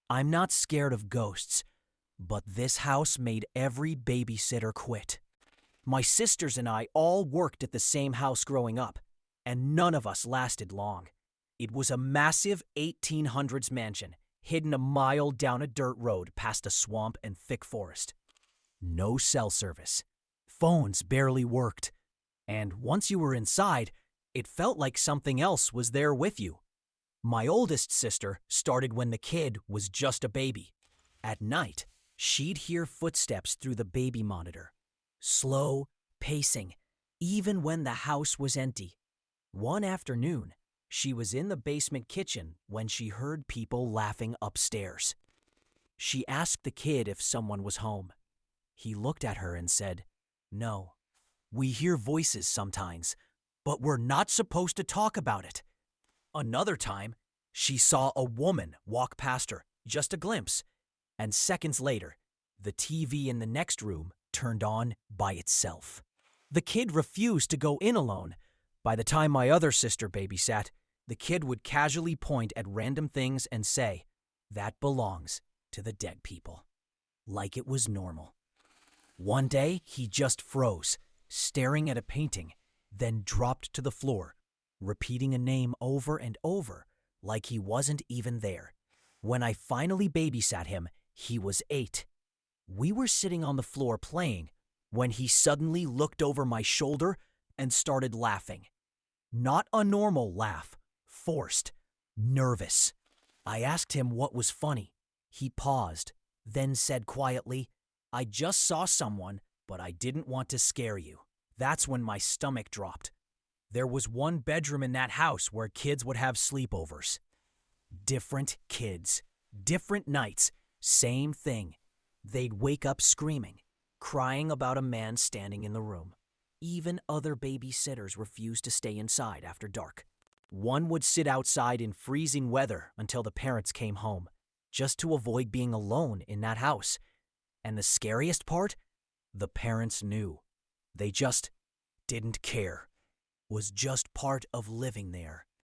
I'm not scared of ghosts, but this house made every babysitter quit. My sisters and I all worked at the same house growing up, and none of us lasted long. It was a massive 1800s mansion, hidden a mile down a dirt road past a swamp and thick forest. No cell service. Phones barely worked. And once you were inside, it felt like something else was there with you. My oldest sister started when the kid was just a baby. At night, she'd hear footsteps through the baby monitor. Slow, pacing, even when the house was empty. One afternoon, she was in the basement kitchen when she heard people laughing upstairs. She asked the kid if someone was home. He looked at her and said, "No, we hear voices sometimes, but we're not supposed to talk about it." Another time, she saw a woman walk past her, just a glimpse, and seconds later, the TV in the next room turned on by itself. The kid refused to go in alone. By the time my other sister babysat, the kid would casually point at random things and say, "That belongs to the dead people," like it was normal. One day, he just froze, staring at a painting, then dropped to the floor, repeating a name over and over, like he wasn't even there. When I finally babysat him, he was 8. We were sitting on the floor playing when he suddenly looked over my shoulder and started laughing. Not a normal laugh, forced, nervous. I asked him what was funny. He paused, then said quietly, "I just saw someone, but I didn't want to scare you." That's when my stomach dropped. There was one bedroom in that house where kids would have sleepovers. Different kids, different nights, same thing. They'd wake up screaming, crying about a man standing in the room. Even other babysitters refused to stay inside after dark. One would sit outside in freezing weather until the parents came home, just to avoid being alone in that house. And the scariest part? The parents knew. They just didn't care. Was just part of living there.